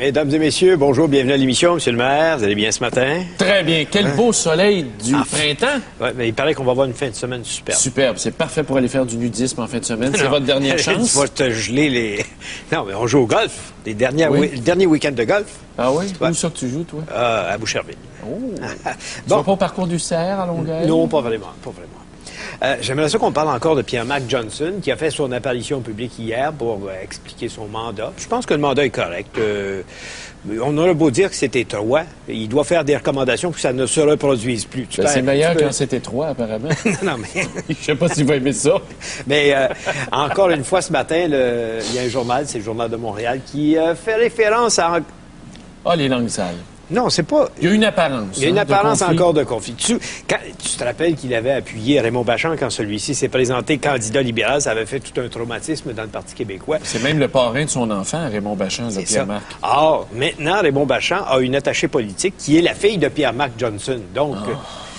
Mesdames et messieurs, bonjour, bienvenue à l'émission. Monsieur le maire, vous allez bien ce matin? Très bien. Quel beau soleil du printemps. Oui, mais il paraît qu'on va avoir une fin de semaine superbe. Superbe. C'est parfait pour aller faire du nudisme en fin de semaine. C'est votre dernière chance. Tu vas te geler les... Non, mais on joue au golf. Le dernier week-end de golf. Ah oui? Ouais. Où ça que tu joues, toi? À Boucherville. Oh. Tu Bon. vas pas au parcours du Cerf à Longueuil? Non, pas vraiment, pas vraiment. J'aimerais ça qu'on parle encore de Pierre-Marc Johnson, qui a fait son apparition publique hier pour expliquer son mandat. Je pense que le mandat est correct. On aurait beau dire que c'était étroit. Il doit faire des recommandations pour que ça ne se reproduise plus. C'est meilleur quand c'est étroit, apparemment. Non, mais... Je sais pas s'il va aimer ça. Mais encore une fois, ce matin, il y a un journal, c'est le Journal de Montréal, qui fait référence à... Ah, les langues sales. Non, c'est pas... Il y a une apparence. Il y a une apparence de encore de conflit. Tu te rappelles qu'il avait appuyé Raymond Bachand quand celui-ci s'est présenté candidat libéral. Ça avait fait tout un traumatisme dans le Parti québécois. C'est même le parrain de son enfant, Raymond Bachand, là, Pierre-Marc. Or, maintenant, Raymond Bachand a une attachée politique qui est la fille de Pierre-Marc Johnson. Donc...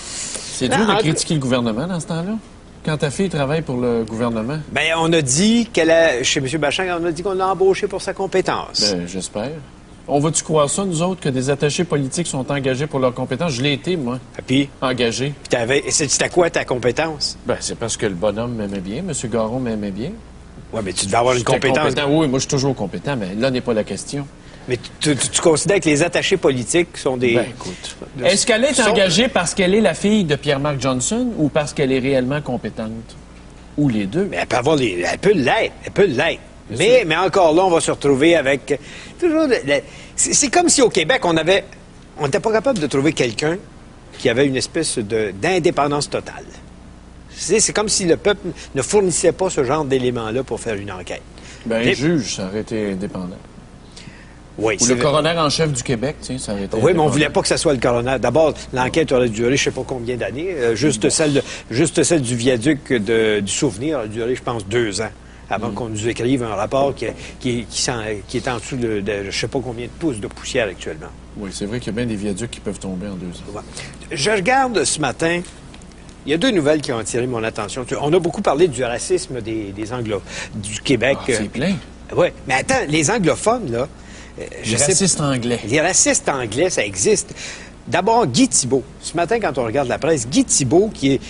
C'est dur de critiquer le gouvernement dans ce temps-là? Quand ta fille travaille pour le gouvernement? Bien, on a dit qu'elle a... Chez M. Bachand, on a dit qu'on l'a embauché pour sa compétence. Bien, j'espère. On va-tu croire ça, nous autres, que des attachés politiques sont engagés pour leurs compétences? Je l'ai été, moi. Et puis? Engagé. Puis c'était quoi ta compétence? Ben, c'est parce que le bonhomme m'aimait bien, M. Garon m'aimait bien. Oui, mais tu devais avoir une compétence. Oui, moi, je suis toujours compétent, mais là n'est pas la question. Mais tu considères que les attachés politiques sont des... Ben, écoute. Est-ce qu'elle est engagée parce qu'elle est la fille de Pierre-Marc Johnson ou parce qu'elle est réellement compétente? Ou les deux? Mais elle peut avoir les... Elle peut l'être. Elle peut l'être. Mais encore là, on va se retrouver avec... Toujours... C'est comme si au Québec, on n'était pas capable de trouver quelqu'un qui avait une espèce d'indépendance totale. C'est comme si le peuple ne fournissait pas ce genre d'éléments-là pour faire une enquête. Ben, un juge, ça aurait été indépendant. Oui, ou le coroner en chef du Québec, tu sais, ça aurait été oui, mais on ne voulait pas que ça soit le coroner. D'abord, l'enquête aurait duré je ne sais pas combien d'années. Juste celle du viaduc du souvenir a duré, je pense, 2 ans. Avant qu'on nous écrive un rapport qui est en dessous de je ne sais pas combien de pouces de poussière actuellement. Oui, c'est vrai qu'il y a bien des viaducs qui peuvent tomber en 2 ans. Ouais. Je regarde ce matin, il y a 2 nouvelles qui ont attiré mon attention. On a beaucoup parlé du racisme des Anglophones, du Québec. Ah, c'est plein. Oui, mais attends, les anglophones, là... Les racistes anglais. Les racistes anglais, ça existe. D'abord, Guy Thibault. Ce matin, quand on regarde la presse, Guy Thibault, qui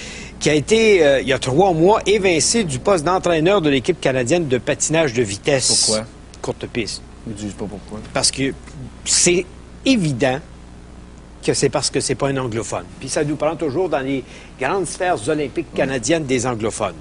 a été, il y a 3 mois, évincé du poste d'entraîneur de l'équipe canadienne de patinage de vitesse. Pourquoi? Courte piste. Ils ne disent pas pourquoi. Parce que c'est évident que c'est parce que c'est pas un anglophone. Puis ça nous prend toujours dans les grandes sphères olympiques canadiennes des anglophones.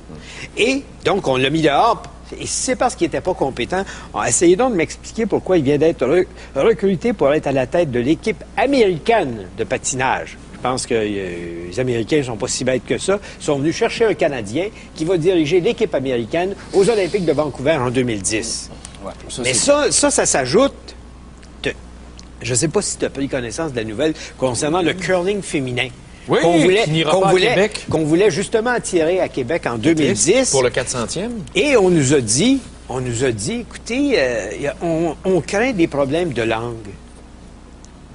Et donc, on l'a mis dehors. Et c'est parce qu'il n'était pas compétent. Essayez donc de m'expliquer pourquoi il vient d'être recruté pour être à la tête de l'équipe américaine de patinage. Je pense que les Américains ne sont pas si bêtes que ça. Ils sont venus chercher un Canadien qui va diriger l'équipe américaine aux Olympiques de Vancouver en 2010. Ouais, mais ça s'ajoute... Je ne sais pas si tu as pris connaissance de la nouvelle concernant le curling féminin. Oui, qu'on voulait justement attirer à Québec en 2010. Pour le 400e. Et on nous a dit, écoutez, on craint des problèmes de langue.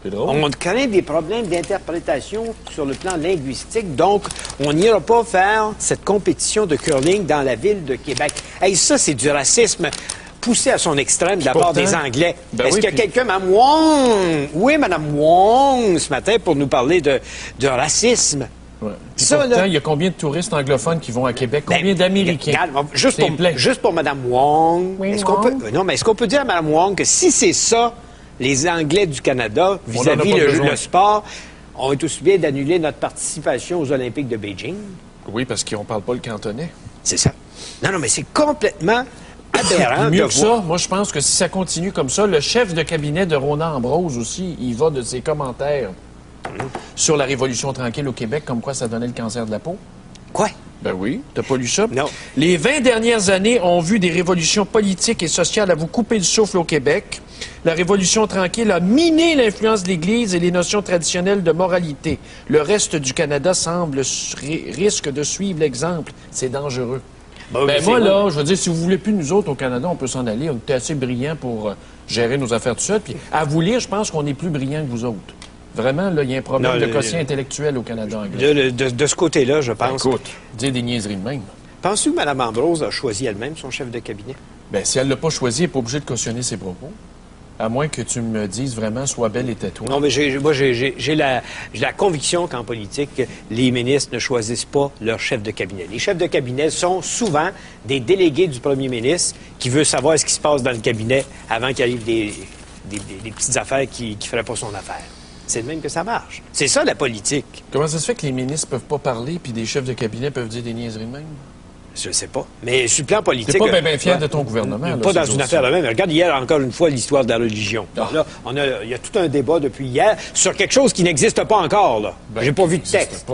C'est drôle. On craint des problèmes d'interprétation sur le plan linguistique. Donc, on n'ira pas faire cette compétition de curling dans la ville de Québec. Hey, ça, c'est du racisme poussé à son extrême de la part des Anglais. Est-ce qu'il y a quelqu'un, Mme Wong? Oui, Mme Wong, ce matin, pour nous parler de racisme. Ouais. Pourtant, il y a combien de touristes anglophones qui vont à Québec? Combien d'Américains? Juste pour Mme Wong, est-ce qu'on peut dire à Mme Wong que si c'est ça, les Anglais du Canada, vis-à-vis le sport, on est aussi bien d'annuler notre participation aux Olympiques de Beijing? Oui, parce qu'on ne parle pas le cantonais. C'est ça. Non, mais c'est complètement aberrant. Mieux que ça, moi, je pense que si ça continue comme ça, le chef de cabinet de Ronan Ambrose aussi, il va de ses commentaires sur la Révolution tranquille au Québec, comme quoi ça donnait le cancer de la peau. Quoi? Ben oui, t'as pas lu ça? Non. Les 20 dernières années ont vu des révolutions politiques et sociales à vous couper le souffle au Québec. La Révolution tranquille a miné l'influence de l'Église et les notions traditionnelles de moralité. Le reste du Canada risque de suivre l'exemple. C'est dangereux. Moi, là, je veux dire, si vous voulez plus nous autres au Canada, on peut s'en aller. On était assez brillants pour gérer nos affaires tout seul. Puis, à vous lire, je pense qu'on est plus brillants que vous autres. Vraiment, là, il y a un problème de quotient intellectuel au Canada anglais. De ce côté-là, je pense. Écoute, dire des niaiseries de même. Penses-tu que Mme Ambrose a choisi elle-même son chef de cabinet? Bien, si elle ne l'a pas choisi, elle n'est pas obligée de cautionner ses propos. À moins que tu me dises vraiment, sois belle et tais-toi. Non, mais moi, j'ai la conviction qu'en politique, les ministres ne choisissent pas leur chef de cabinet. Les chefs de cabinet sont souvent des délégués du premier ministre qui veut savoir ce qui se passe dans le cabinet avant qu'il arrive des petites affaires qui ne feraient pas son affaire. C'est de même que ça marche. C'est ça, la politique. Comment ça se fait que les ministres peuvent pas parler puis des chefs de cabinet peuvent dire des niaiseries de même? Je sais pas. Mais sur le plan politique... T'es pas bien fier de ton gouvernement. Là, pas dans une affaire de même. Regarde hier, encore une fois, l'histoire de la religion. Là, il y a tout un débat depuis hier sur quelque chose qui n'existe pas encore. Là. J'ai pas vu de texte.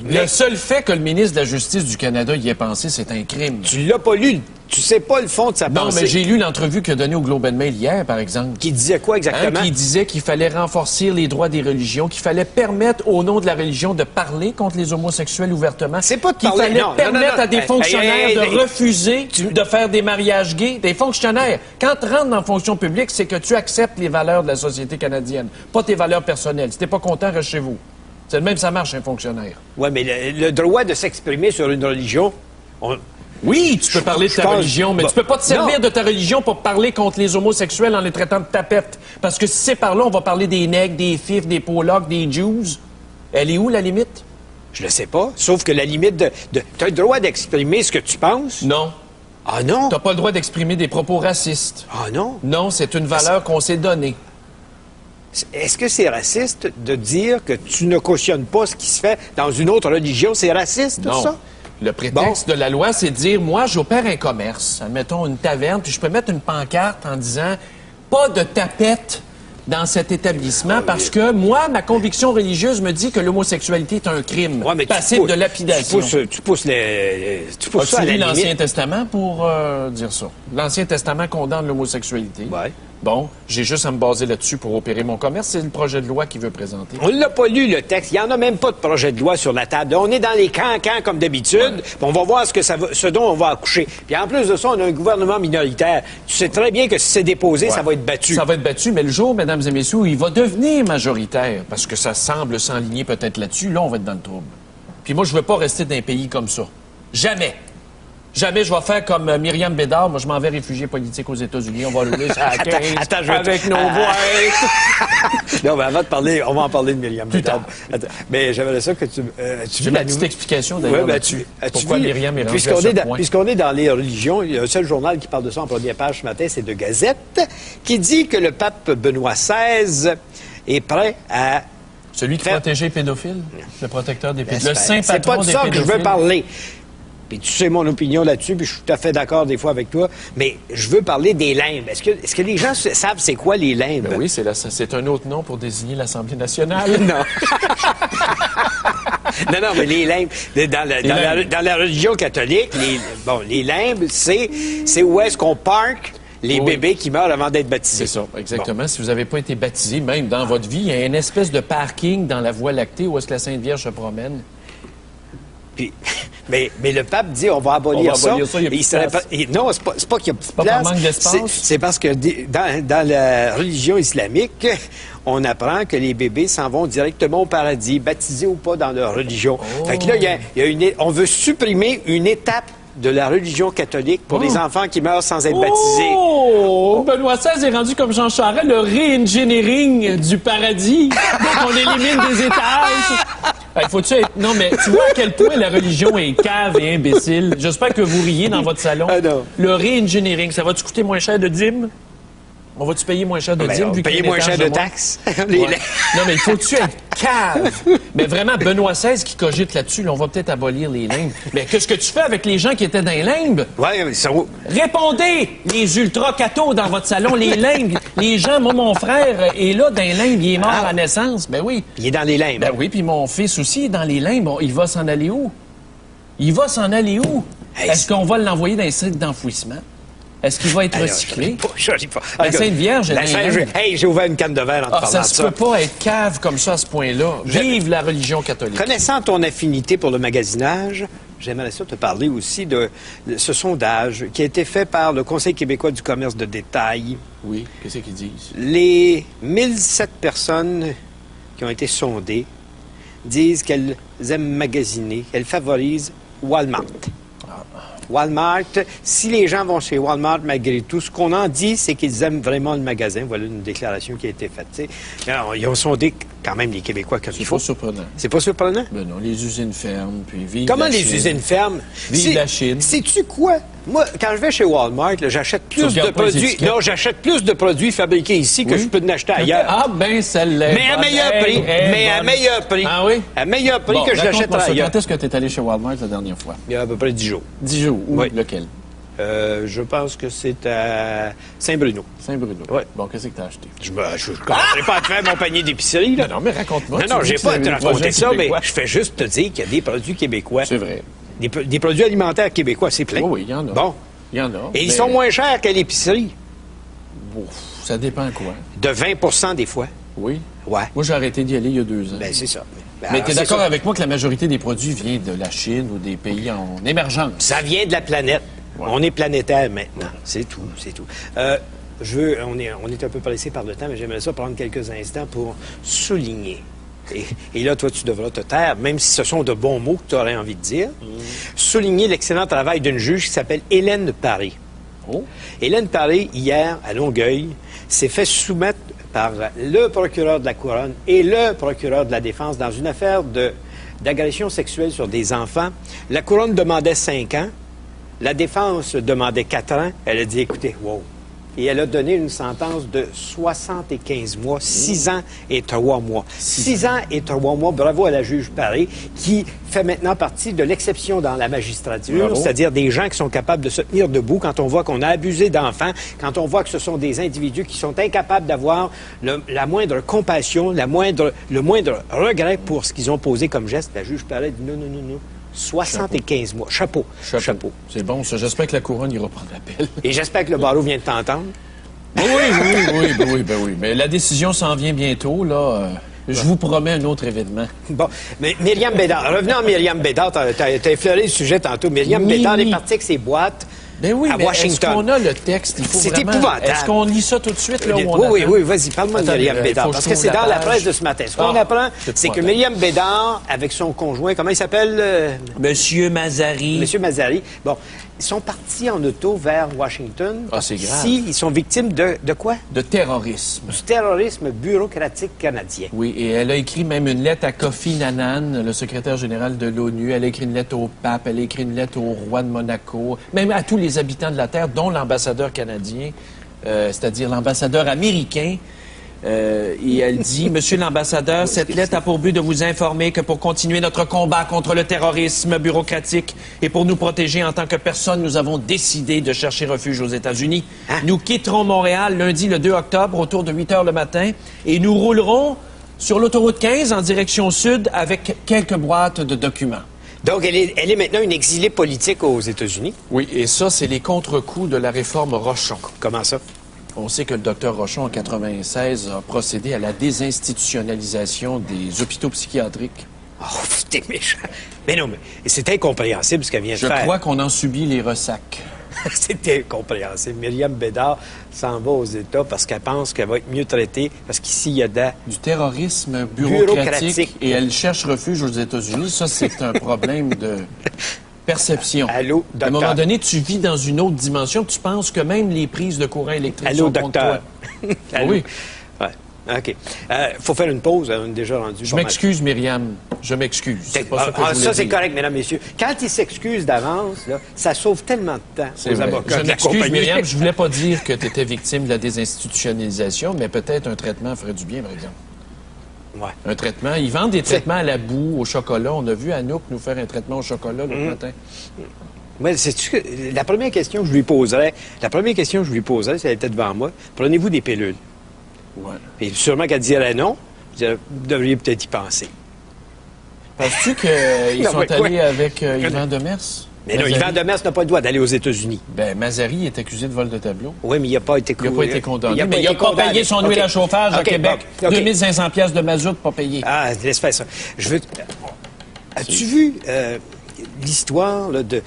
Le seul fait que le ministre de la Justice du Canada y ait pensé, c'est un crime. Tu l'as pas lu. Tu sais pas le fond de sa pensée. Non, mais j'ai lu l'entrevue qu'il a donnée au Globe and Mail hier, par exemple. Qui disait quoi exactement? Qui disait qu'il fallait renforcer les droits des religions, qu'il fallait permettre, au nom de la religion, de parler contre les homosexuels ouvertement. C'est pas de qu'il parler... fallait permettre à des fonctionnaires de refuser de faire des mariages gays. Des fonctionnaires. Quand tu rentres dans la fonction publique, c'est que tu acceptes les valeurs de la société canadienne, pas tes valeurs personnelles. Si t'es pas content, reste chez vous. C'est le même, ça marche, un fonctionnaire. Oui, mais le droit de s'exprimer sur une religion... Oui, tu peux parler de ta religion, mais tu peux pas te servir de ta religion pour parler contre les homosexuels en les traitant de tapettes. Parce que si c'est par là, on va parler des nègres, des fifs, des Polacks, des Jews. Elle est où, la limite? Je le sais pas. Sauf que la limite t'as le droit d'exprimer ce que tu penses? Non. Ah non? T'as pas le droit d'exprimer des propos racistes. Ah non? Non, c'est une valeur qu'on s'est donnée. Est-ce que c'est raciste de dire que tu ne cautionnes pas ce qui se fait dans une autre religion? C'est raciste, tout ça? Le prétexte de la loi, c'est de dire, moi, j'opère un commerce, admettons une taverne, puis je peux mettre une pancarte en disant, pas de tapette dans cet établissement, parce que moi, ma conviction religieuse me dit que l'homosexualité est un crime, passible de lapidation. Tu pousses ça à la limite. l'Ancien Testament pour dire ça. L'Ancien Testament condamne l'homosexualité. Ouais. Bon, j'ai juste à me baser là-dessus pour opérer mon commerce. C'est le projet de loi qu'il veut présenter. On l'a pas lu, le texte. Il n'y en a même pas de projet de loi sur la table. On est dans les cancans comme d'habitude. On va voir ce dont on va accoucher. Puis en plus de ça, on a un gouvernement minoritaire. Tu sais très bien que si c'est déposé, ça va être battu. Ça va être battu, mais le jour, mesdames et messieurs, où il va devenir majoritaire, parce que ça semble s'enligner peut-être là-dessus, là, on va être dans le trouble. Puis moi, je veux pas rester dans un pays comme ça. Jamais. Jamais je vais faire comme Myriam Bédard. Moi, je m'en vais réfugié politique aux États-Unis. On va rouler sur la 15 avec nos boîtes. Non, mais avant de parler, on va en parler de Myriam Bédard. Mais j'aimerais ça que tu j'ai ma petite explication, d'ailleurs. Ouais, pourquoi Myriam est rendue puisqu'on est dans les religions, il y a un seul journal qui parle de ça en première page ce matin, c'est de Gazette, qui dit que le pape Benoît XVI est prêt à... Celui qui protégeait les pédophiles? Le protecteur des pédophiles? Le saint patron des pédophiles? C'est pas de ça que je veux parler. Puis tu sais mon opinion là-dessus, puis je suis tout à fait d'accord des fois avec toi, mais je veux parler des limbes. Est-ce que les gens savent c'est quoi les limbes? Ben oui, c'est un autre nom pour désigner l'Assemblée nationale. Non. non, mais les limbes, dans la religion catholique, les limbes, c'est où est-ce qu'on parque les bébés qui meurent avant d'être baptisés. C'est ça, exactement. Bon. Si vous n'avez pas été baptisé, même dans votre vie, il y a une espèce de parking dans la Voie lactée où est-ce que la Sainte Vierge se promène. Puis, mais le pape dit on va abolir ça. Non, c'est pas qu'il y a plus de place. Par manque d'espace. C'est parce que dans la religion islamique, on apprend que les bébés s'en vont directement au paradis, baptisés ou pas dans leur religion. Fait que là, on veut supprimer une étape de la religion catholique pour les enfants qui meurent sans être baptisés. Oh! Benoît XVI est rendu comme Jean Charest, le re-engineering du paradis. Donc, on élimine des étages. Faut-tu être... Non, mais tu vois à quel point la religion est cave et imbécile. J'espère que vous riez dans votre salon. Ah non. Le re-engineering, ça va-tu coûter moins cher de dîmes? On va-tu payer moins cher de dîmes? Payer moins cher de taxes. Non, mais il faut-tu être cave? Mais vraiment, Benoît XVI qui cogite là-dessus, là, on va peut-être abolir les limbes. Mais qu'est-ce que tu fais avec les gens qui étaient dans les limbes? Oui, ils sont... Répondez, les ultra-cathos dans votre salon, les limbes. Les gens, moi, mon frère est là dans les limbes, il est mort à naissance. Ben oui. Il est dans les limbes. Ben oui, puis mon fils aussi est dans les limbes. Bon, il va s'en aller où? Il va s'en aller où? Hey, est-ce qu'on va l'envoyer dans un site d'enfouissement? Est-ce qu'il va être recyclé? La Sainte Vierge, j'ai ouvert une canne de verre en te parlant de ça. Ça se peut pas être cave comme ça à ce point-là. Vive la religion catholique. Connaissant ton affinité pour le magasinage, j'aimerais ça te parler aussi de ce sondage qui a été fait par le Conseil québécois du commerce de détail. Oui, qu'est-ce qu'ils disent? Les 1007 personnes qui ont été sondées disent qu'elles aiment magasiner, elles favorisent Walmart. Walmart, si les gens vont chez Walmart, malgré tout, ce qu'on en dit, c'est qu'ils aiment vraiment le magasin. Voilà une déclaration qui a été faite. T'sais. Alors, ils ont sondé quand même les Québécois comme il faut. C'est pas surprenant. C'est pas surprenant? Ben non, les usines ferment, puis vive Comment la les Chine. usines ferment? Vive la Chine. Sais-tu quoi? Moi, quand je vais chez Walmart, là, j'achète plus de regardes pas les produits. étiquettes? Non, j'achète plus de produits fabriqués ici que Oui? je peux en acheter ailleurs. Ah, ben, celle-là. Mais à meilleur prix. Mais à meilleur prix. Ah oui? À meilleur prix Bon, que je l'achète raconte-moi ça. ailleurs. Quand est-ce que tu es allé chez Walmart la dernière fois? Il y a à peu près 10 jours. 10 jours. Où? Oui. Lequel? Je pense que c'est à Saint-Bruno. Saint-Bruno. Oui. Bon, qu'est-ce que tu as acheté? Je commencerai pas à te faire mon panier d'épicerie, là. Non, mais raconte-moi. Non, j'ai pas à te raconter ça, mais québécois. je fais juste te dire qu'il y a des produits québécois. C'est vrai. Des produits alimentaires québécois, c'est plein. Oui, oui, il y en a. Bon. Il y en a. Et ils mais- sont moins chers qu'à l'épicerie. Ouf, ça dépend quoi. De 20 des fois. Oui. Ouais. Moi, j'ai arrêté d'y aller il y a 2 ans. Ben, c'est ça. Ben, Mais alors, tu es c'est d'accord ça. avec moi que la majorité des produits vient de la Chine ou des pays en émergence? Ça vient de la planète. Ouais. On est planétaire maintenant. C'est tout, c'est tout. On est un peu pressé par le temps, mais j'aimerais ça prendre quelques instants pour souligner. Et là, toi, tu devras te taire, même si ce sont de bons mots que tu aurais envie de dire. Souligner l'excellent travail d'une juge qui s'appelle Hélène Paré. Oh. Hélène Paré, hier, à Longueuil, s'est fait soumettre par le procureur de la Couronne et le procureur de la Défense dans une affaire d'agression sexuelle sur des enfants. La Couronne demandait 5 ans. La Défense demandait 4 ans. Elle a dit, écoutez, wow. Et elle a donné une sentence de 75 mois, 6 ans et 3 mois. 6 ans et 3 mois. Bravo à la juge Paré, qui fait maintenant partie de l'exception dans la magistrature, Bravo. c'est-à-dire des gens qui sont capables de se tenir debout quand on voit qu'on a abusé d'enfants, quand on voit que ce sont des individus qui sont incapables d'avoir la moindre compassion, le moindre regret pour ce qu'ils ont posé comme geste. La juge Paré dit non, non, non, non. 75 mois. Chapeau. Chapeau. C'est bon, ça. J'espère que la couronne ira prendre l'appel. Et j'espère que le barreau vient de t'entendre. Oui. Mais la décision s'en vient bientôt, là. Je vous promets un autre événement. Bon, mais Myriam Bédard, revenons à Myriam Bédard. T'as effleuré le sujet tantôt. Myriam Oui, Bédard oui. est partie avec ses boîtes Ben oui, à mais est-ce Washington. qu'on a le texte? Il faut C'est vraiment... épouvantable. Est-ce qu'on lit ça tout de suite, là, où on Oui, attend? vas-y, parle-moi de Attendez, Myriam il Bédard, faut que parce je que trouve c'est la dans la page. presse de ce matin. Ce qu'on Ah, apprend, c'est c'est que épouvantable. Myriam Bédard, avec son conjoint, comment il s'appelle? Monsieur Mazari. Monsieur Mazari. Bon, ils sont partis en auto vers Washington. Ah, c'est grave. Si, ils sont victimes de quoi? De terrorisme. Du terrorisme bureaucratique canadien. Oui, et elle a écrit même une lettre à Kofi Annan, le secrétaire général de l'ONU. Elle a écrit une lettre au pape, elle a écrit une lettre au roi de Monaco, même à tous les habitants de la Terre, dont l'ambassadeur canadien, c'est-à-dire l'ambassadeur américain. Et elle dit, Monsieur l'ambassadeur, cette lettre a pour but de vous informer que pour continuer notre combat contre le terrorisme bureaucratique et pour nous protéger en tant que personne, nous avons décidé de chercher refuge aux États-Unis. Hein? Nous quitterons Montréal lundi le 2 octobre autour de 8 heures le matin et nous roulerons sur l'autoroute 15 en direction sud avec quelques boîtes de documents. Donc, elle est maintenant une exilée politique aux États-Unis. Oui, et ça, c'est les contre-coups de la réforme Rochon. Comment ça? On sait que le docteur Rochon, en 96, a procédé à la désinstitutionnalisation des hôpitaux psychiatriques. Oh, t'es méchant. Mais non, mais c'est incompréhensible ce qu'elle vient de Je faire. crois qu'on en subit les ressacs. C'est incompréhensible. Myriam Bédard s'en va aux États parce qu'elle pense qu'elle va être mieux traitée, parce qu'ici, il y a Du terrorisme bureaucratique. Et elle cherche refuge aux États-Unis. Ça, c'est un problème de perception. Allô, À un docteur. moment donné, tu vis dans une autre dimension. Tu penses que même les prises de courant électrique Allô, sont contre docteur. toi. Allô? Oui. Ouais. OK. Faut faire une pause. On est déjà rendu. Je pas mal. m'excuse, Myriam. Je m'excuse. C'est pas ça que je voulais ça, c'est dire. correct, mesdames, messieurs. Quand ils s'excusent d'avance, là, ça sauve tellement de temps C'est aux vrai. avocats Je de la m'excuse, compagnie. Myriam. Je voulais pas dire que tu étais victime de la désinstitutionnalisation, mais peut-être un traitement ferait du bien, par exemple. Ouais. Un traitement. Ils vendent des traitements à la boue, au chocolat. On a vu Anouk nous faire un traitement au chocolat l'autre matin. Moi, sais-tu que la première question que je lui poserais, si elle était devant moi, prenez-vous des pilules? Ouais. Et sûrement qu'elle dirait non. Je dirais, vous devriez peut-être y penser. Penses-tu qu'ils Non, sont mais quoi? allés avec Yvan Demers? Mais non, Mazari? Yvan Demers n'a pas le droit d'aller aux États-Unis. Ben, Mazari est accusé de vol de tableau. Oui, mais il n'a pas été Il n'a pas été condamné. Mais il n'a été pas condamné. payé son huile OK. à chauffage à OK, Québec. bon, OK. 2500 pièces de mazout pas payé. Ah, laisse faire ça. As-tu vu l'histoire là, du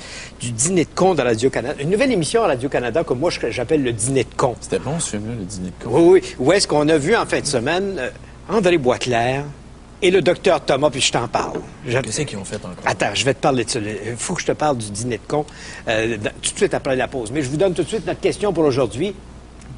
dîner de con de Radio-Canada? Une nouvelle émission à Radio-Canada que moi, j'appelle le dîner de con. C'était bon, ce film-là, le dîner de con. Oui, oui. Où est-ce qu'on a vu en fin de semaine André Boisclair et le docteur Thomas, puis je t'en parle. Qu'est-ce qu'ils ont fait encore? Attends, je vais te parler de ça. Il faut que je te parle du dîner de con tout de suite après la pause. Mais je vous donne tout de suite notre question pour aujourd'hui.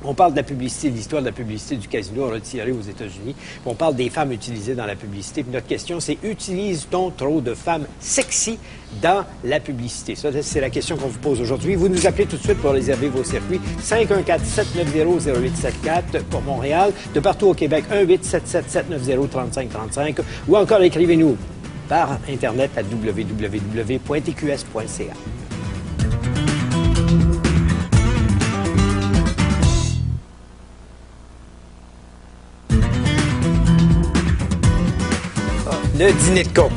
On parle de la publicité, de l'histoire de la publicité du casino retiré aux États-Unis. On parle des femmes utilisées dans la publicité. Puis notre question, c'est utilise-t-on trop de femmes sexy dans la publicité? Ça, c'est la question qu'on vous pose aujourd'hui. Vous nous appelez tout de suite pour réserver vos circuits. 514-790-0874 pour Montréal. De partout au Québec, 1-877-790-3535. Ou encore écrivez-nous par Internet à www.tqs.ca. Le dîner de con.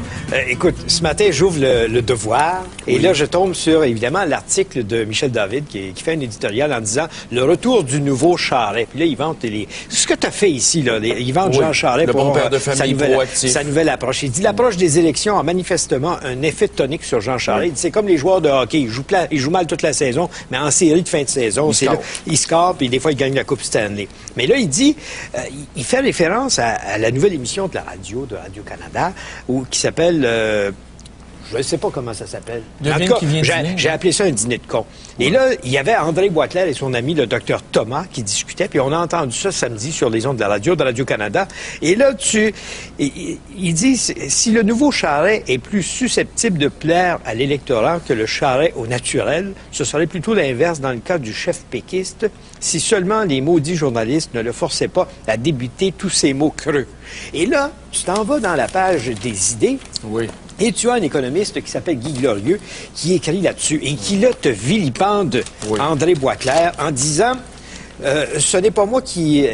Écoute, ce matin, j'ouvre le Devoir et là, je tombe sur, évidemment, l'article de Michel David qui fait un éditorial en disant « Le retour du nouveau Charest ». Puis là, il vante ce que tu as fait ici, là. Il vante Jean Charest pour bon père de famille sa nouvelle approche. Il dit « L'approche des élections a manifestement un effet tonique sur Jean Charest. » Il dit « C'est comme les joueurs de hockey. Ils jouent mal toute la saison, mais en série de fin de saison, ils scorent, puis des fois, ils gagnent la Coupe Stanley. » Mais là, il dit, il fait référence à la nouvelle émission de la radio, de Radio-Canada, qui s'appelle je ne sais pas comment ça s'appelle. En tout cas, j'ai appelé ça un dîner de con. Et là, il y avait André Boisclair et son ami, le docteur Thomas, qui discutaient. Puis on a entendu ça samedi sur les ondes de la radio, de Radio-Canada. Et là, il dit, si le nouveau Charest est plus susceptible de plaire à l'électorat que le Charest au naturel, ce serait plutôt l'inverse dans le cas du chef péquiste, si seulement les maudits journalistes ne le forçaient pas à débiter tous ces mots creux. Et là, tu t'en vas dans la page des idées. Oui. Et tu as un économiste qui s'appelle Guy Glorieux qui écrit là-dessus et qui, là, te vilipende André Boisclair en disant ce n'est pas moi qui...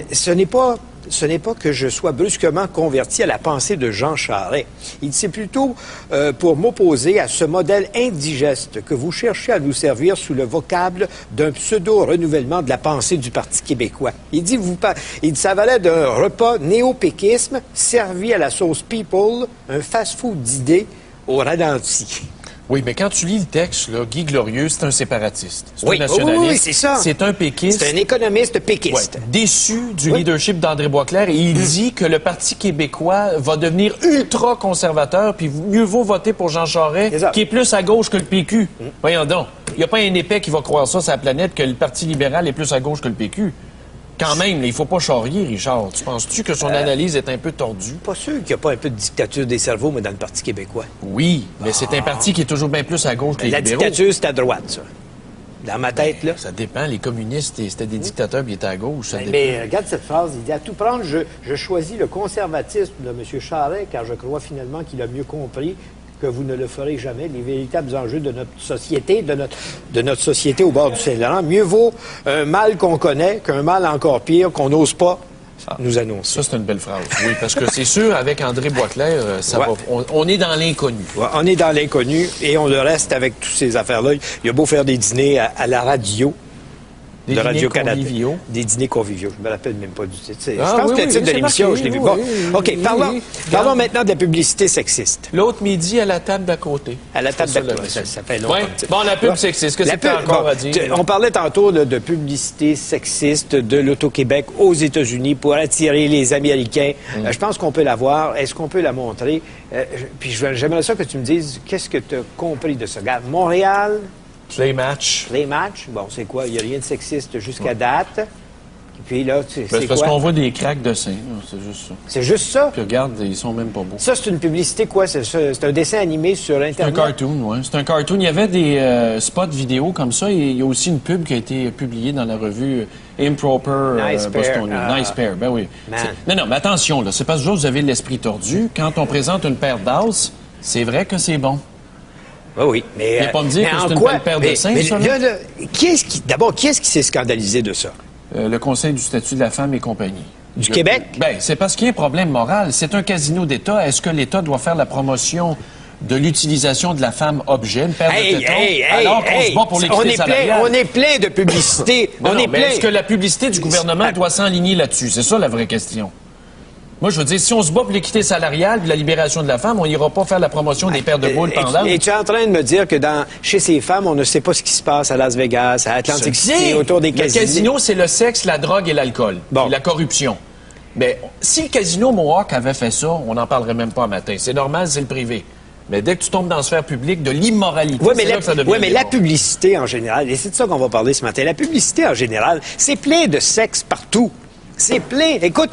Ce n'est pas que je sois brusquement converti à la pensée de Jean Charest. Il dit, c'est plutôt pour m'opposer à ce modèle indigeste que vous cherchez à nous servir sous le vocable d'un pseudo-renouvellement de la pensée du Parti québécois. Il dit, ça valait d'un repas néo-péquisme servi à la sauce people, un fast-food d'idées au ralenti. Oui, mais quand tu lis le texte, là, Guy Glorieux, c'est un séparatiste. C'est un nationaliste. Oui, c'est ça. C'est un péquiste. C'est un économiste péquiste. Ouais, déçu du leadership d'André Boisclair. Et il dit que le Parti québécois va devenir ultra-conservateur, puis mieux vaut voter pour Jean Charest, qui est plus à gauche que le PQ. Voyons donc. Il n'y a pas un épais qui va croire ça sur la planète, que le Parti libéral est plus à gauche que le PQ. Quand même, il ne faut pas charrier, Richard. Tu penses-tu que son analyse est un peu tordue? Pas sûr qu'il n'y a pas un peu de dictature des cerveaux, mais dans le Parti québécois. Oui, mais c'est un parti qui est toujours bien plus à gauche que les libéraux. La dictature, c'est à droite, ça. Dans ma tête, là. Ça dépend. Les communistes, c'était des dictateurs, puis ils étaient à gauche. Mais regarde cette phrase. Il dit, à tout prendre, je choisis le conservatisme de M. Charest, car je crois finalement qu'il a mieux compris que vous ne le ferez jamais, les véritables enjeux de notre société, de notre société au bord du Saint-Laurent. Mieux vaut un mal qu'on connaît qu'un mal encore pire qu'on n'ose pas nous annoncer. Ça, c'est une belle phrase, oui, parce que c'est sûr, avec André Boisclair, on est dans l'inconnu. Ouais, on est dans l'inconnu et on le reste avec toutes ces affaires-là. Il a beau faire des dîners à la radio. Des de dîners Radio-Canada. conviviaux. Des dîners conviviaux. Je ne me rappelle même pas du titre. Je pense que le titre de l'émission, je l'ai vu. Bon. OK, parlons maintenant de la publicité sexiste. L'autre midi, à la table d'à côté. À la table d'à côté. Ça fait longtemps. Bon, la pub sexiste, qu'est-ce que tu as encore à dire? On parlait tantôt de publicité sexiste de l'Auto-Québec aux États-Unis pour attirer les Américains. Je pense qu'on peut la voir. Est-ce qu'on peut la montrer? Puis j'aimerais ça que tu me dises qu'est-ce que tu as compris de ça. Regarde, Montréal... Play match. Play match. Bon, c'est quoi? Il n'y a rien de sexiste jusqu'à date. Et puis là, c'est quoi? Parce qu'on voit des craques de seins. C'est juste ça. C'est juste ça? Puis regarde, ils sont même pas beaux. Ça, c'est une publicité, quoi? C'est un dessin animé sur Internet? C'est un cartoon, oui. C'est un cartoon. Il y avait des spots vidéo comme ça. Et il y a aussi une pub qui a été publiée dans la revue Improper Bostonian. Nice Pair, ben oui. Non, mais attention, là. C'est parce que vous avez l'esprit tordu. Quand on présente une paire d'as, c'est vrai que c'est bon. Oui, mais... Tu pas me dire que c'est une belle paire de seins, ça, là? D'abord, qui est-ce qui s'est scandalisé de ça? Le Conseil du statut de la femme et compagnie. Du Québec? Bien, c'est parce qu'il y a un problème moral. C'est un casino d'État. Est-ce que l'État doit faire la promotion de l'utilisation de la femme objet, une paire de tétons, alors qu'on se bat pour l'équité salariale? On est plein de publicité. Mais est-ce que la publicité du gouvernement doit s'enligner là-dessus? C'est ça la vraie question. Moi, je veux dire, si on se bat pour l'équité salariale et la libération de la femme, on n'ira pas faire la promotion des paires de boules pendantes. Et tu es en train de me dire que chez ces femmes, on ne sait pas ce qui se passe à Las Vegas, à Atlantic City, autour des casinos. Le casino, c'est le sexe, la drogue et l'alcool. Bon. Et la corruption. Mais si le casino Mohawk avait fait ça, on n'en parlerait même pas un matin. C'est normal, c'est le privé. Mais dès que tu tombes dans la sphère publique, de l'immoralité, oui, mais c'est là que ça devient... Oui, mais la publicité en général, et c'est de ça qu'on va parler ce matin, la publicité en général, c'est plein de sexe partout. C'est plein. Écoute,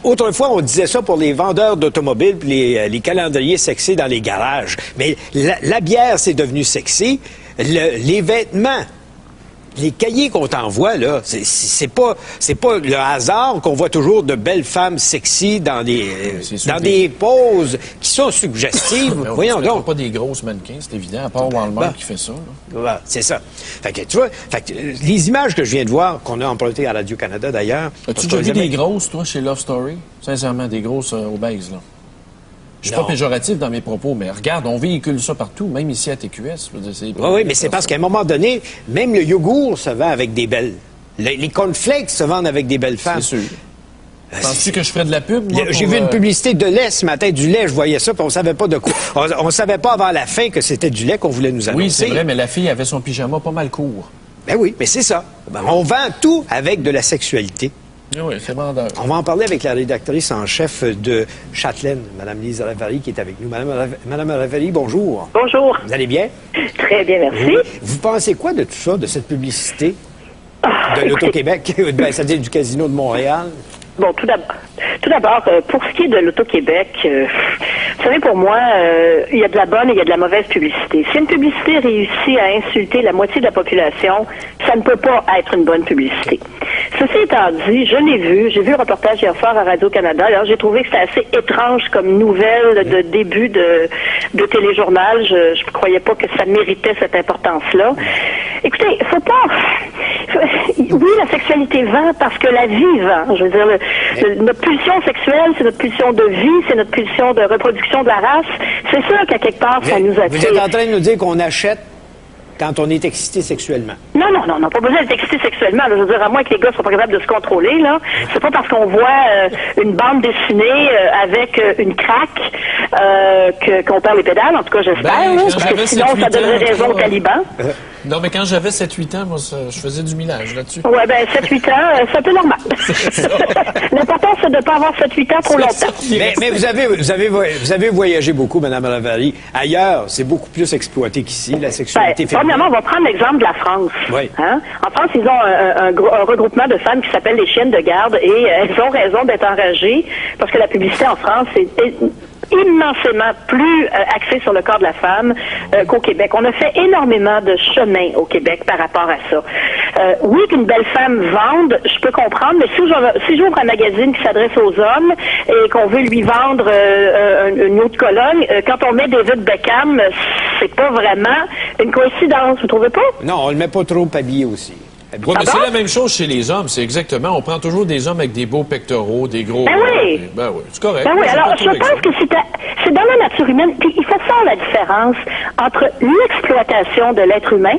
autrefois, on disait ça pour les vendeurs d'automobiles puis les calendriers sexy dans les garages. Mais la bière, c'est devenu sexy. Les vêtements, les cahiers qu'on t'envoie, là, c'est pas le hasard qu'on voit toujours de belles femmes sexy dans des poses qui sont suggestives. Voyons donc. Pas des grosses mannequins, c'est évident, à part Walmart qui fait ça. C'est ça. Fait que, tu vois, les images que je viens de voir, qu'on a empruntées à Radio-Canada d'ailleurs... As-tu déjà vu des grosses, toi, chez Love Story? Sincèrement, des grosses obèses, là. Je suis pas péjoratif dans mes propos, mais regarde, on véhicule ça partout, même ici à TQS. Oui, mais c'est parce qu'à un moment donné, même le yogourt se vend avec des belles... Les cornflakes se vendent avec des belles femmes. C'est sûr. Penses-tu que je ferais de la pub, moi, J'ai vu une publicité de lait ce matin, du lait, je voyais ça, puis on savait pas de quoi. On savait pas avant la fin que c'était du lait qu'on voulait nous annoncer. Oui, c'est vrai, mais la fille avait son pyjama pas mal court. Ben oui, mais c'est ça. On vend tout avec de la sexualité. Oui, c'est vendeur. On va en parler avec la rédactrice en chef de Châtelaine, Mme Lise Ravary, qui est avec nous. Madame Ravary, bonjour. Bonjour. Vous allez bien? Très bien, merci. Oui. Vous pensez quoi de tout ça, de cette publicité de l'Auto-Québec, c'est-à-dire du Casino de Montréal? Bon, tout d'abord, pour ce qui est de l'Auto-Québec, vous savez, pour moi, il y a de la bonne et il y a de la mauvaise publicité. Si une publicité réussit à insulter la moitié de la population, ça ne peut pas être une bonne publicité. Ceci étant dit, je l'ai vu, j'ai vu un reportage hier soir à Radio-Canada, alors j'ai trouvé que c'était assez étrange comme nouvelle de début de téléjournal. Je ne croyais pas que ça méritait cette importance-là. Écoutez, faut pas... Oui, la sexualité vend parce que la vie vend. Je veux dire, notre pulsion sexuelle, c'est notre pulsion de vie, c'est notre pulsion de reproduction de la race. C'est sûr qu'à quelque part, ça nous attire. Vous êtes en train de nous dire qu'on achète quand on est excité sexuellement? Non, pas besoin d'être excité sexuellement. Là. Je veux dire, à moins que les gars soient pas capables de se contrôler, là. C'est pas parce qu'on voit une bande dessinée avec une craque qu'on perd les pédales. En tout cas, j'espère. Parce que sinon, ça donnerait raison au Caliban. Non, mais quand j'avais 7-8 ans, moi, je faisais du millage là-dessus. Ouais, 7-8 ans, c'est un peu normal. L'important, c'est de ne pas avoir 7-8 ans trop longtemps. Mais vous avez voyagé beaucoup, Mme Ravary. Ailleurs, c'est beaucoup plus exploité qu'ici, la sexualité féminine. Premièrement, on va prendre l'exemple de la France. Oui. Hein? En France, ils ont un regroupement de femmes qui s'appelle les chiennes de garde et elles ont raison d'être enragées parce que la publicité en France est immensément plus axée sur le corps de la femme qu'au Québec. On a fait énormément de chemin au Québec par rapport à ça. Oui, qu'une belle femme vende, je peux comprendre, mais si j'ouvre un magazine qui s'adresse aux hommes et qu'on veut lui vendre une autre colonne, quand on met David Beckham, c'est pas vraiment une coïncidence, vous trouvez pas? Non, on le met pas trop habillé aussi. Oui, mais c'est la même chose chez les hommes. C'est exactement. On prend toujours des hommes avec des beaux pectoraux, des gros. Ben oui. Ben oui, c'est correct. Ben oui, alors je pense que c'est dans la nature humaine. Puis il faut faire la différence entre l'exploitation de l'être humain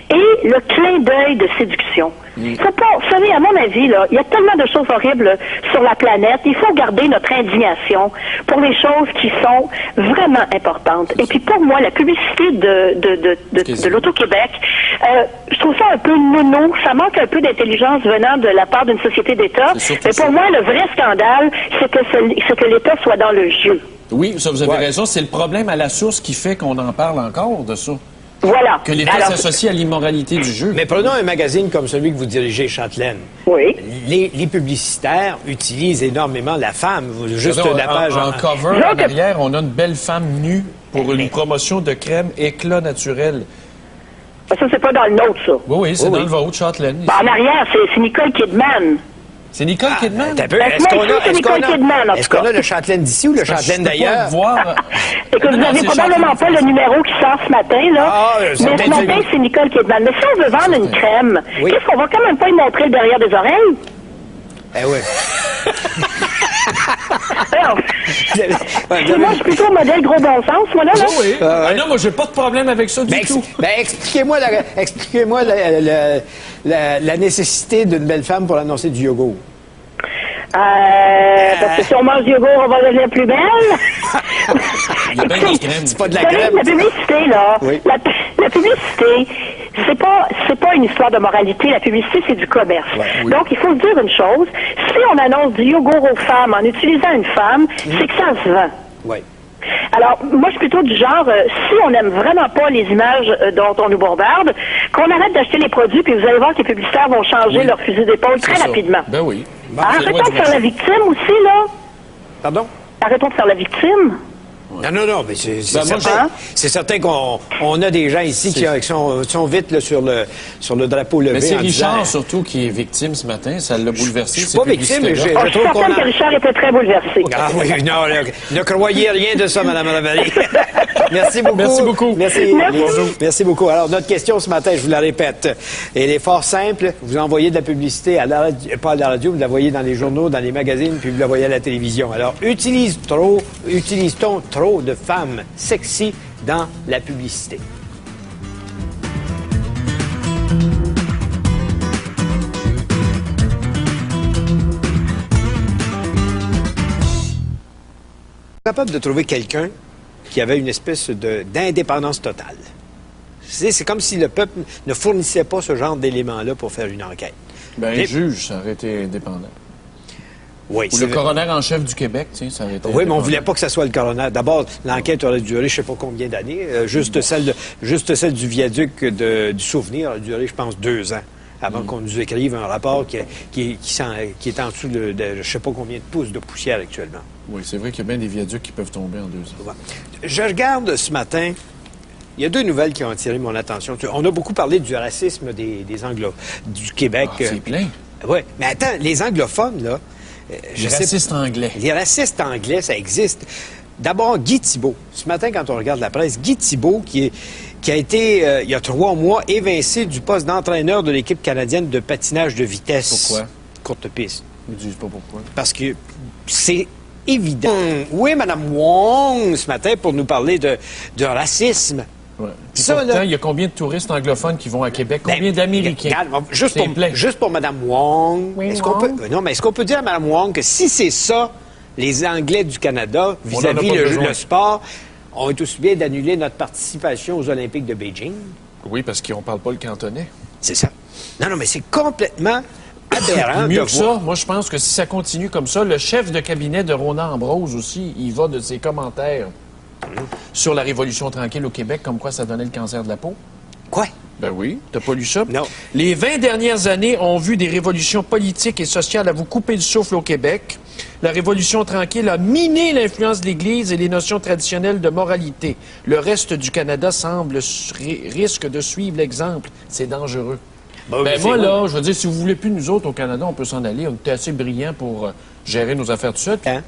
et le clin d'œil de séduction. Faut pas, vous savez, à mon avis, là, il y a tellement de choses horribles sur la planète. Il faut garder notre indignation pour les choses qui sont vraiment importantes. Et puis pour moi, la publicité de l'Auto-Québec, je trouve ça un peu nono. Ça manque un peu d'intelligence venant de la part d'une société d'État. Mais pour moi, le vrai scandale, c'est que l'État soit dans le jeu. Oui, ça, vous avez raison. C'est le problème à la source qui fait qu'on en parle encore de ça. Voilà. Que l'État s'associe à l'immoralité du jeu. Mais prenons un magazine comme celui que vous dirigez, Châtelaine. Oui. Les publicitaires utilisent énormément la femme. Juste la page en cover, en arrière, on a une belle femme nue pour une promotion de crème éclat naturel. Ça, c'est pas dans le nôtre, ça. Oui, c'est dans le vôtre, Châtelaine. En arrière, c'est Nicole Kidman. C'est Nicole Kidman? Est-ce qu'on a le Châtelaine d'ici ou le Châtelaine d'ailleurs? Écoute, vous n'avez probablement pas le numéro qui sort ce matin, là. Mais ce matin, c'est Nicole Kidman. Mais si on veut vendre une crème, qu'est-ce qu'on va quand même pas y montrer le derrière des oreilles? Eh oui. Moi, je suis plutôt modèle gros bon sens, moi, là. Oui. Non, moi, j'ai pas de problème avec ça du tout. Expliquez-moi la nécessité d'une belle femme pour annoncer du yogourt. Parce que si on mange du yogourt, on va devenir plus belle. Il y a bien des crèmes. C'est pas de la crème. La publicité, là. Oui. La publicité, c'est pas une histoire de moralité. La publicité, c'est du commerce. Ouais, oui. Donc, il faut se dire une chose. Si on annonce du yogourt aux femmes en utilisant une femme, c'est que ça se vend. Oui. Alors, moi, je suis plutôt du genre, si on n'aime vraiment pas les images dont on nous bombarde, qu'on arrête d'acheter les produits, puis vous allez voir que les publicitaires vont changer leur fusil d'épaule très rapidement. Ben oui. Arrêtons de faire la victime aussi, là. Pardon? Arrêtons de faire la victime. Non, mais c'est Ben, certain, c'est certain qu'on a des gens ici qui sont vite là, sur le drapeau levé. Mais c'est en Richard, disant, surtout, qui est victime ce matin. Ça l'a bouleversé. Je suis pas victime, mais je Je suis trouve qu'on certaine a... que Richard était très bouleversé. Ah oui, non, ne croyez rien de ça, Mme Ravary. Merci beaucoup. Merci beaucoup. Merci. Merci. Merci beaucoup. Alors, notre question ce matin, je vous la répète, elle est fort simple. Vous envoyez de la publicité à la radio, pas à la radio, vous la voyez dans les journaux, dans les magazines, puis vous la voyez à la télévision. Alors, utilise-t-on trop de femmes sexy dans la publicité? Capable de trouver quelqu'un qui avait une espèce d'indépendance totale. C'est comme si le peuple ne fournissait pas ce genre d'éléments-là pour faire une enquête. Ben, un juge, ça aurait été indépendant. Oui, Ou le coroner en chef du Québec, tu sais, ça aurait été Oui, mais on indépendant. voulait pas que ça soit le coroner. D'abord, l'enquête aurait duré je sais pas combien d'années. Juste celle du viaduc du souvenir a duré, je pense, 2 ans avant qu'on nous écrive un rapport qui est en dessous de je sais pas combien de pouces de poussière actuellement. Oui, c'est vrai qu'il y a bien des viaducs qui peuvent tomber en 2 ans. Ouais. Je regarde ce matin, il y a 2 nouvelles qui ont attiré mon attention. On a beaucoup parlé du racisme des Anglo, du Québec. Ah, c'est plein. Oui, mais attends, les anglophones, là... Les racistes anglais. Les racistes anglais, ça existe. D'abord, Guy Thibault. Ce matin, quand on regarde la presse, Guy Thibault, qui a été, il y a 3 mois, évincé du poste d'entraîneur de l'équipe canadienne de patinage de vitesse. Pourquoi? Courte piste. Ils ne disent pas pourquoi. Parce que c'est évident. Oui, Mme Wong, ce matin, pour nous parler de racisme. Ouais. Puis Ça, pourtant, là- il y a combien de touristes anglophones qui vont à Québec? Combien Ben, d'Américains? regarde, juste C'est plein. pour Mme Wong. Oui, est-ce qu'on peut, Wong. non, mais est-ce qu'on peut dire à Mme Wong que si c'est ça, les Anglais du Canada, vis-à-vis en a pas besoin. le sport, on est aussi bien d'annuler notre participation aux Olympiques de Beijing? Oui, parce qu'on ne parle pas le cantonais. C'est ça. Non, mais c'est complètement aberrant Mieux de que voir. ça, moi, je pense que si ça continue comme ça, le chef de cabinet de Ronan Ambrose aussi, il va de ses commentaires sur la Révolution tranquille au Québec, comme quoi ça donnait le cancer de la peau. Quoi? Ben oui. T'as pas lu ça? Non. Les 20 dernières années ont vu des révolutions politiques et sociales à vous couper le souffle au Québec. La Révolution tranquille a miné l'influence de l'Église et les notions traditionnelles de moralité. Le reste du Canada risque de suivre l'exemple. C'est dangereux. Ben, Ben c'est moi, vrai. là, je veux dire, si vous voulez plus nous autres au Canada, on peut s'en aller. On était assez brillants pour gérer nos affaires tout seul. Hein?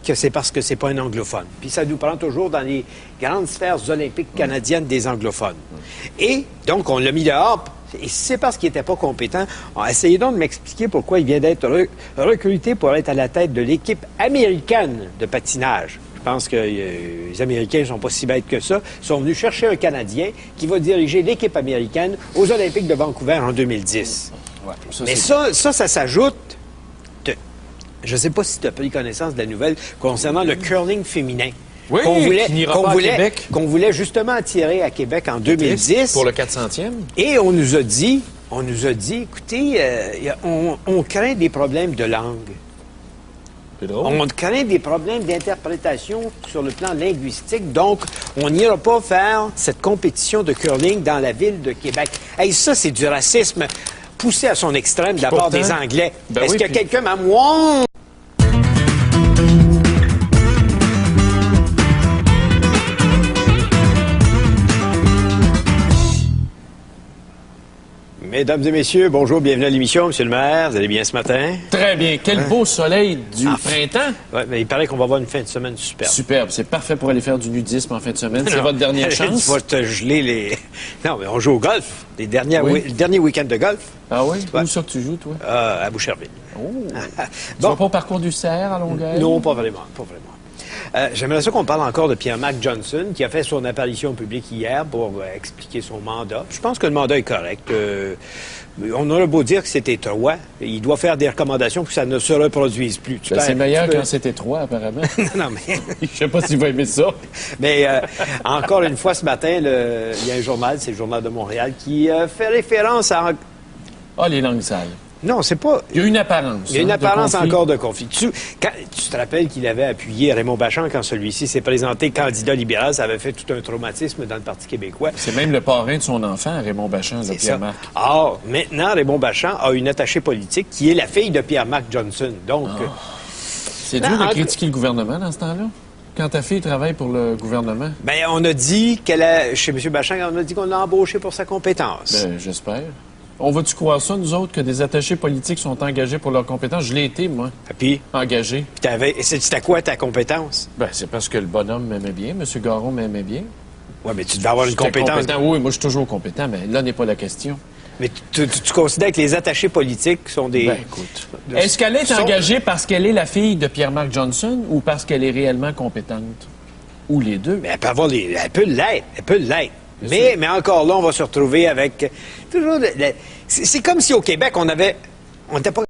Que c'est parce que c'est pas un anglophone. Puis ça nous prend toujours dans les grandes sphères olympiques canadiennes des anglophones. Et donc, on l'a mis dehors. Et si c'est parce qu'il n'était pas compétent, essayez donc de m'expliquer pourquoi il vient d'être recruté pour être à la tête de l'équipe américaine de patinage. Je pense que les Américains ne sont pas si bêtes que ça. Ils sont venus chercher un Canadien qui va diriger l'équipe américaine aux Olympiques de Vancouver en 2010. Ouais, Mais ça s'ajoute. Je ne sais pas si tu as pris connaissance de la nouvelle concernant le curling féminin. Oui, qui n'ira pas à Québec. Qu'on voulait justement attirer à Québec en 2010. Pour le 400e. Et on nous a dit, écoutez, on craint des problèmes de langue. C'est drôle. On craint des problèmes d'interprétation sur le plan linguistique, donc on n'ira pas faire cette compétition de curling dans la ville de Québec. Hey, ça, c'est du racisme poussé à son extrême de la part pourtant, des Anglais. ben Est-ce oui, qu'il y a puis- quelqu'un, Mme Wong? Mesdames et messieurs, bonjour, bienvenue à l'émission. Monsieur le maire, vous allez bien ce matin? Très bien. Quel beau soleil du printemps. Oui, mais il paraît qu'on va avoir une fin de semaine superbe. Superbe. C'est parfait pour aller faire du nudisme en fin de semaine. C'est votre dernière chance. Tu vas te geler les... Non, mais on joue au golf. Le dernier week-end de golf Ah oui? Ouais. Où ça que tu joues, toi? à Boucherville. Oh. Tu Bon. vas pas au parcours du Cerf à Longueuil? Non, pas vraiment, pas vraiment. J'aimerais ça qu'on parle encore de Pierre-Marc Johnson, qui a fait son apparition publique hier pour expliquer son mandat. Je pense que le mandat est correct. On aurait beau dire que c'est étroit. Il doit faire des recommandations pour que ça ne se reproduise plus. C'est meilleur quand c'est étroit, apparemment. Non, mais... Je sais pas s'il va aimer ça. Mais encore une fois, ce matin, il y a un journal, c'est le Journal de Montréal, qui fait référence à... Ah, les langues sales. Non, c'est pas... Il y a une apparence. Il y a une apparence de encore de conflit. Tu te rappelles qu'il avait appuyé Raymond Bachand quand celui-ci s'est présenté candidat libéral. Ça avait fait tout un traumatisme dans le Parti québécois. C'est même le parrain de son enfant, Raymond Bachand, de Pierre-Marc. Or, maintenant, Raymond Bachand a une attachée politique qui est la fille de Pierre-Marc Johnson. Donc... C'est dur de critiquer le gouvernement dans ce temps-là? Quand ta fille travaille pour le gouvernement? Bien, on a dit chez M. Bachand, on a dit qu'on l'a embauché pour sa compétence. Bien, j'espère. On va-tu croire ça, nous autres, que des attachés politiques sont engagés pour leurs compétences? Je l'ai été, moi. Et puis? Engagé. Puis c'était quoi ta compétence? Ben, c'est parce que le bonhomme m'aimait bien, M. Garon m'aimait bien. Oui, mais tu devais avoir une compétence. Oui, moi, je suis toujours compétent, mais là n'est pas la question. Mais tu considères que les attachés politiques sont des... Ben, écoute. Est-ce qu'elle est engagée parce qu'elle est la fille de Pierre-Marc Johnson ou parce qu'elle est réellement compétente? Ou les deux? Mais elle peut l'être. Elle peut l'être. Mais encore là, on va se retrouver avec toujours... C'est comme si au Québec, on n'était pas